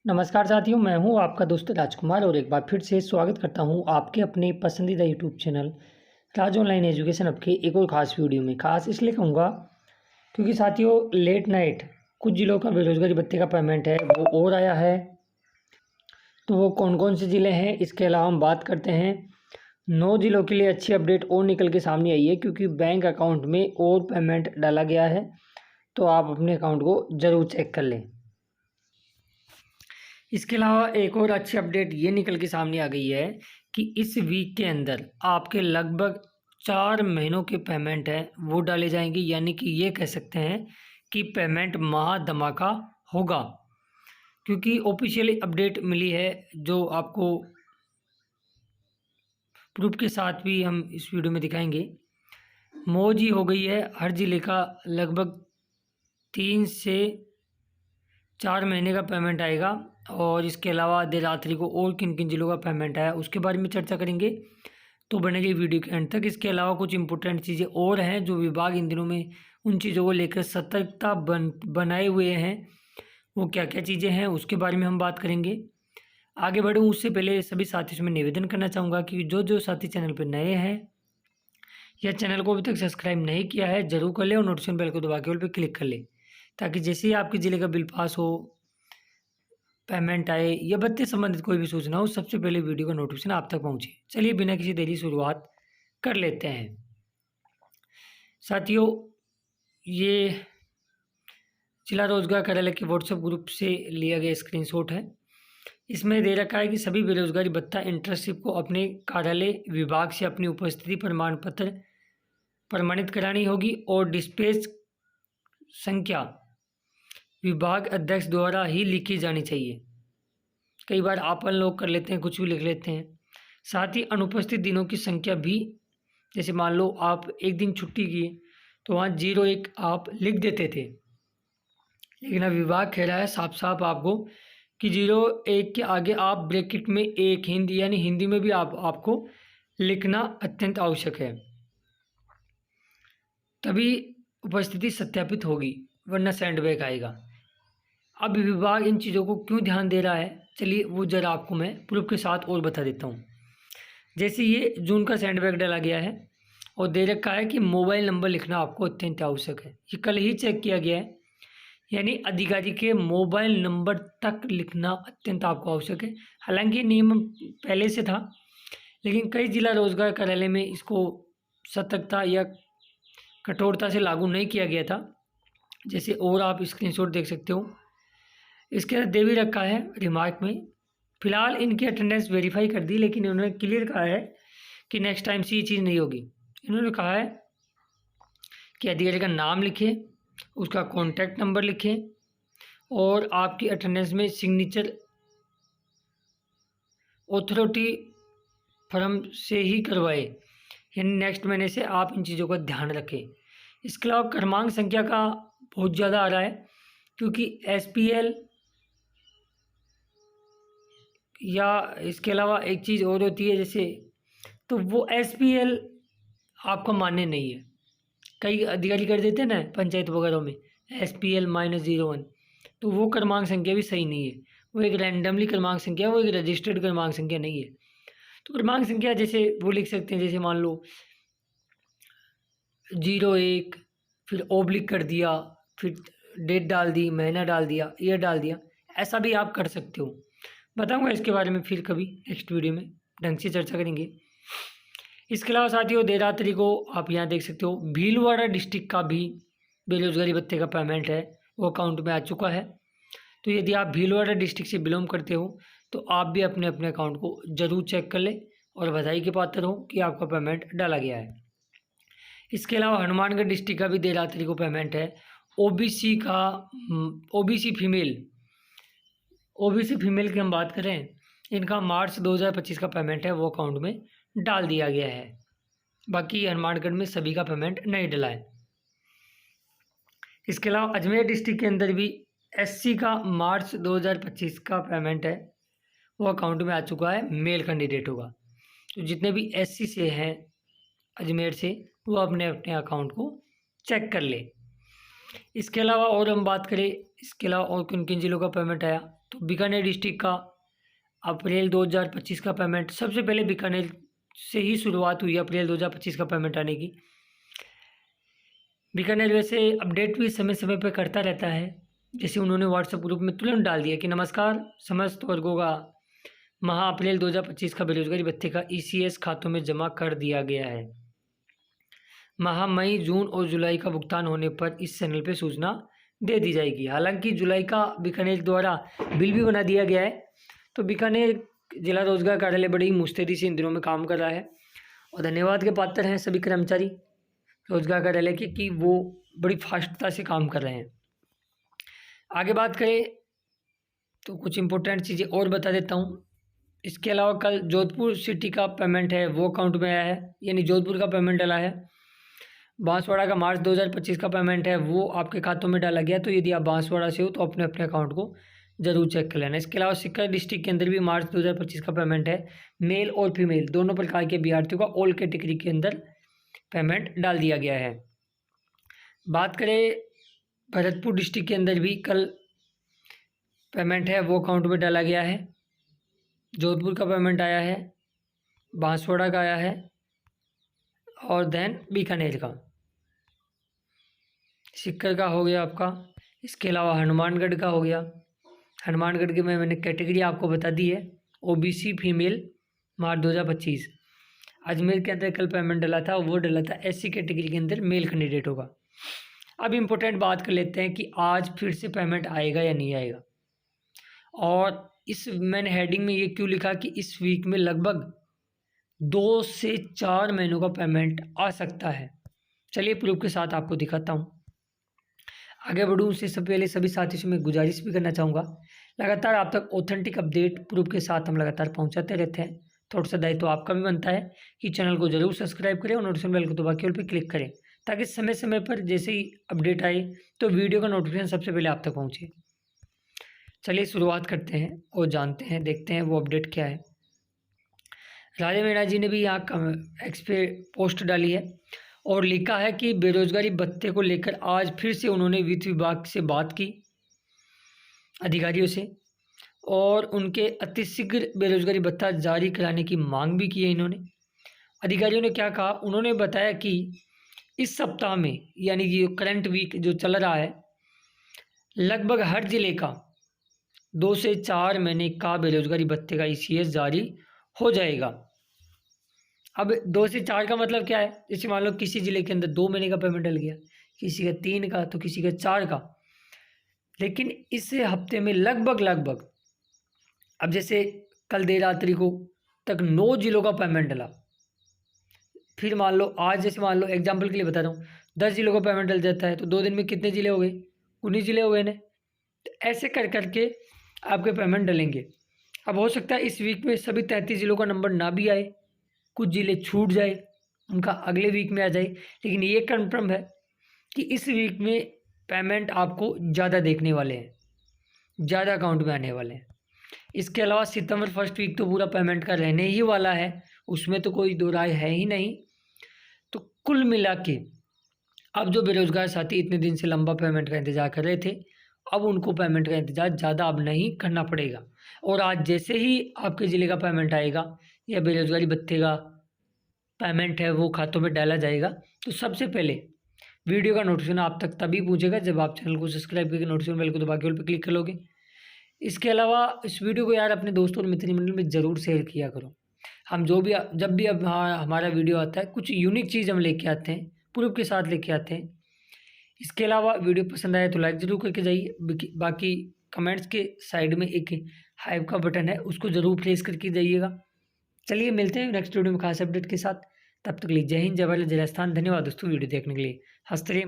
नमस्कार साथियों, मैं हूं आपका दोस्त राजकुमार और एक बार फिर से स्वागत करता हूं आपके अपने पसंदीदा यूट्यूब चैनल राज ऑनलाइन एजुकेशन अब के एक और ख़ास वीडियो में। ख़ास इसलिए कहूँगा क्योंकि साथियों लेट नाइट कुछ ज़िलों का बेरोज़गारी भत्ते का पेमेंट है वो और आया है। तो वो कौन कौन से ज़िले हैं इसके अलावा हम बात करते हैं। 9 ज़िलों के लिए अच्छी अपडेट और निकल के सामने आई है क्योंकि बैंक अकाउंट में और पेमेंट डाला गया है। तो आप अपने अकाउंट को ज़रूर चेक कर लें। इसके अलावा एक और अच्छी अपडेट ये निकल के सामने आ गई है कि इस वीक के अंदर आपके लगभग 4 महीनों के पेमेंट हैं वो डाले जाएंगे, यानी कि ये कह सकते हैं कि पेमेंट महा धमाका होगा। क्योंकि ऑफिशियली अपडेट मिली है जो आपको प्रूफ के साथ भी हम इस वीडियो में दिखाएंगे। मौज ही हो गई है, हर ज़िले का लगभग 3 से 4 महीने का पेमेंट आएगा। और इसके अलावा देर रात्रि को और किन किन ज़िलों का पेमेंट आया उसके बारे में चर्चा करेंगे, तो बनेगी वीडियो के एंड तक। इसके अलावा कुछ इंपॉर्टेंट चीज़ें और हैं जो विभाग इन दिनों में उन चीज़ों को लेकर सतर्कता बनाए हुए हैं। वो क्या क्या चीज़ें हैं उसके बारे में हम बात करेंगे। आगे बढ़ूँ उससे पहले सभी साथियों से मैं निवेदन करना चाहूँगा कि जो साथी चैनल पर नए हैं या चैनल को अभी तक सब्सक्राइब नहीं किया है ज़रूर कर ले और नोटिफिकेशन बेल को दबा के ऑल पे क्लिक कर ले, ताकि जैसे ही आपके ज़िले का बिल पास हो, पेमेंट आए या भत्ते संबंधित कोई भी सूचना हो, सबसे पहले वीडियो का नोटिफिकेशन आप तक पहुंचे। चलिए बिना किसी देरी शुरुआत कर लेते हैं। साथियों ये जिला रोजगार कार्यालय के व्हाट्सएप ग्रुप से लिया गया स्क्रीनशॉट है। इसमें दे रखा है कि सभी बेरोजगारी भत्ता इंटर्नशिप को अपने कार्यालय विभाग से अपनी उपस्थिति प्रमाण पत्र प्रमाणित करानी होगी और डिस्पैच संख्या विभाग अध्यक्ष द्वारा ही लिखी जानी चाहिए। कई बार आपन लोग कर लेते हैं, कुछ भी लिख लेते हैं। साथ ही अनुपस्थित दिनों की संख्या भी, जैसे मान लो आप एक दिन छुट्टी की तो वहाँ 01 आप लिख देते थे, लेकिन अब विभाग कह रहा है साफ साफ आपको कि 01 के आगे आप ब्रैकेट में एक हिंदी यानी हिंदी में भी आपको लिखना अत्यंत आवश्यक है, तभी उपस्थिति सत्यापित होगी, वरना सैंडबैग आएगा। अब विभाग इन चीज़ों को क्यों ध्यान दे रहा है, चलिए वो ज़रा आपको मैं प्रूफ के साथ और बता देता हूँ। जैसे ये जून का सैंडबैग डाला गया है और दे रखा है कि मोबाइल नंबर लिखना आपको अत्यंत आवश्यक है। ये कल ही चेक किया गया है, यानी अधिकारी के मोबाइल नंबर तक लिखना अत्यंत आपको आवश्यक है। हालांकि नियम पहले से था, लेकिन कई जिला रोजगार कार्यालय में इसको सतर्कता या कठोरता से लागू नहीं किया गया था। जैसे और आप स्क्रीनशॉट देख सकते हो। इसके अंदर दे भी रखा है रिमार्क में, फिलहाल इनकी अटेंडेंस वेरीफाई कर दी, लेकिन इन्होंने क्लियर कहा है कि नेक्स्ट टाइम से ये चीज़ नहीं होगी। इन्होंने कहा है कि अधिकारी का नाम लिखें, उसका कॉन्टैक्ट नंबर लिखें और आपकी अटेंडेंस में सिग्नेचर ऑथोरिटी फर्म से ही करवाए, यानी नेक्स्ट महीने से आप इन चीज़ों का ध्यान रखें। इसके अलावा क्रमांक संख्या का बहुत ज़्यादा आ रहा है, क्योंकि SPL या इसके अलावा एक चीज़ और होती है जैसे, तो वो SPL आपका मान्य नहीं है। कई अधिकारी कर देते हैं ना पंचायत वगैरह में SPL-01, तो वो क्रमांक संख्या भी सही नहीं है। वो एक रैंडमली क्रमांक संख्या है, वो एक रजिस्टर्ड क्रमांक संख्या नहीं है। तो क्रमांक संख्या जैसे वो लिख सकते हैं, जैसे मान लो 01 फिर ओब्लिक कर दिया, फिर डेट डाल दी, महीना डाल दिया, ईयर डाल दिया, ऐसा भी आप कर सकते हो। बताऊंगा इसके बारे में फिर कभी नेक्स्ट वीडियो में ढंग से चर्चा करेंगे। इसके अलावा साथियों देर रात्रि को आप यहाँ देख सकते हो भीलवाड़ा डिस्ट्रिक्ट का भी बेरोजगारी भत्ते का पेमेंट है वो अकाउंट में आ चुका है। तो यदि आप भीलवाड़ा डिस्ट्रिक्ट से बिलोंग करते हो तो आप भी अपने अपने अकाउंट को ज़रूर चेक कर ले और बधाई के पात्र हो कि आपका पेमेंट डाला गया है। इसके अलावा हनुमानगढ़ डिस्ट्रिक्ट का भी देर रात्रि को पेमेंट है। ओबीसी फीमेल की हम बात करें, इनका मार्च 2025 का पेमेंट है वो अकाउंट में डाल दिया गया है। बाकी हनुमानगढ़ में सभी का पेमेंट नहीं डला है। इसके अलावा अजमेर डिस्ट्रिक्ट के अंदर भी SC का मार्च 2025 का पेमेंट है वो अकाउंट में आ चुका है, मेल कैंडिडेट होगा। तो जितने भी SC से हैं अजमेर से वो अपने अपने अकाउंट को चेक कर ले। इसके अलावा और हम बात करें इसके अलावा और किन किन जिलों का पेमेंट आया, तो बीकानेर डिस्ट्रिक्ट का अप्रैल 2025 का पेमेंट, सबसे पहले बीकानेर से ही शुरुआत हुई अप्रैल 2025 का पेमेंट आने की। बीकानेर वैसे अपडेट भी समय समय पर करता रहता है, जैसे उन्होंने व्हाट्सएप ग्रुप में तुरंत डाल दिया कि नमस्कार, समस्त वर्गों का माह अप्रैल 2025 का बेरोजगारी भत्ते का ECS खातों में जमा कर दिया गया है। माह मई, जून और जुलाई का भुगतान होने पर इस चैनल पे सूचना दे दी जाएगी। हालांकि जुलाई का बीकानेर द्वारा बिल भी बना दिया गया है। तो बीकानेर जिला रोजगार कार्यालय बड़ी ही मुस्तैदी से इन दिनों में काम कर रहा है और धन्यवाद के पात्र हैं सभी कर्मचारी रोजगार कार्यालय के कि वो बड़ी फास्टता से काम कर रहे हैं। आगे बात करें तो कुछ इंपॉर्टेंट चीज़ें और बता देता हूँ। इसके अलावा कल जोधपुर सिटी का पेमेंट है वो अकाउंट में आया है, यानी जोधपुर का पेमेंट डाला है। बांसवाड़ा का मार्च 2025 का पेमेंट है वो आपके खातों में डाला गया। तो यदि आप बांसवाड़ा से हो तो अपने अपने अकाउंट को जरूर चेक कर लेना। इसके अलावा सीकर डिस्ट्रिक्ट के अंदर भी मार्च 2025 का पेमेंट है। मेल और फीमेल दोनों प्रकार के अभ्यर्थियों का ऑल कैटेगरी के अंदर पेमेंट डाल दिया गया है। बात करें भरतपुर डिस्ट्रिक्ट के अंदर भी कल पेमेंट है वो अकाउंट में डाला गया है। जोधपुर का पेमेंट आया है, बांसवाड़ा का आया है और देन बीकानेर का, सीकर का हो गया आपका। इसके अलावा हनुमानगढ़ का हो गया। हनुमानगढ़ के मैंने कैटेगरी आपको बता दी है, OBC फीमेल मार्च 2025। अजमेर के अंदर कल पेमेंट डाला था, वो डाला था SC कैटेगरी के अंदर मेल कैंडिडेटों का। अब इम्पोर्टेंट बात कर लेते हैं कि आज फिर से पेमेंट आएगा या नहीं आएगा। और इस मैंने हेडिंग में ये क्यों लिखा कि इस वीक में लगभग 2 से 4 महीनों का पेमेंट आ सकता है। चलिए प्रूफ के साथ आपको दिखाता हूँ। आगे बढ़ूँ उससे सबसे पहले सभी साथियों से मैं गुजारिश भी करना चाहूँगा, लगातार आप तक ऑथेंटिक अपडेट प्रूफ के साथ हम लगातार पहुँचाते रहते हैं। थोड़ा सा दायित्व तो आपका भी बनता है कि चैनल को जरूर सब्सक्राइब करें और नोटिफिकेशन बेल को दबा के ऑल पे क्लिक करें, ताकि समय समय पर जैसे ही अपडेट आए तो वीडियो का नोटिफिकेशन सबसे पहले आप तक पहुँचे। चलिए शुरुआत करते हैं और जानते हैं, देखते हैं वो अपडेट क्या है। राजा मीणा जी ने भी यहाँ एक्स पे पोस्ट डाली है और लिखा है कि बेरोजगारी भत्ते को लेकर आज फिर से उन्होंने वित्त विभाग से बात की अधिकारियों से और उनके अतिशीघ्र बेरोजगारी भत्ता जारी कराने की मांग भी की है। इन्होंने अधिकारियों ने क्या कहा, उन्होंने बताया कि इस सप्ताह में यानी कि करंट वीक जो चल रहा है, लगभग हर जिले का 2 से 4 महीने का बेरोजगारी भत्ते का ECS जारी हो जाएगा। अब 2 से 4 का मतलब क्या है, जैसे मान लो किसी ज़िले के अंदर 2 महीने का पेमेंट डल गया, किसी का 3 का, तो किसी का 4 का, लेकिन इस हफ्ते में लगभग अब जैसे कल देर रात्रि को तक 9 जिलों का पेमेंट डला। फिर मान लो आज, जैसे मान लो एग्जाम्पल के लिए बता रहा हूँ, 10 जिलों का पेमेंट डल जाता है तो 2 दिन में कितने ज़िले हो गए, 19 ज़िले हो गए ना। तो ऐसे कर करके आपके पेमेंट डलेंगे। अब हो सकता है इस वीक में सभी 33 जिलों का नंबर ना भी आए, कुछ ज़िले छूट जाए, उनका अगले वीक में आ जाए, लेकिन ये कन्फर्म है कि इस वीक में पेमेंट आपको ज़्यादा देखने वाले हैं, ज़्यादा अकाउंट में आने वाले हैं। इसके अलावा सितंबर फर्स्ट वीक तो पूरा पेमेंट का रहने ही वाला है, उसमें तो कोई दो राय है ही नहीं। तो कुल मिला के अब जो बेरोजगार साथी इतने दिन से लंबा पेमेंट का इंतजार कर रहे थे, अब उनको पेमेंट का इंतजार ज़्यादा अब नहीं करना पड़ेगा। और आज जैसे ही आपके ज़िले का पेमेंट आएगा या बेरोजगारी भत्ते का पेमेंट है वो खातों में डाला जाएगा, तो सबसे पहले वीडियो का नोटिफिकेशन आप तक तभी पहुंचेगा जब आप चैनल को सब्सक्राइब करके नोटिफिकेशन बेल को दबा के ऑल पे क्लिक कर लोगे। इसके अलावा इस वीडियो को यार अपने दोस्तों और मित्र मंडल में ज़रूर शेयर किया करो। हम जब भी अब हमारा वीडियो आता है, कुछ यूनिक चीज़ हम लेके आते हैं, प्रूफ के साथ लेके आते हैं। इसके अलावा वीडियो पसंद आए तो लाइक ज़रूर करके जाइए। बाकी कमेंट्स के साइड में एक हाइप का बटन है, उसको ज़रूर प्रेस करके जाइएगा। चलिए मिलते हैं नेक्स्ट वीडियो में खास अपडेट के साथ। तब तक के लिए जय हिंद, जय भारत, जय राजस्थान। धन्यवाद दोस्तों वीडियो देखने के लिए। हंसते रहिए।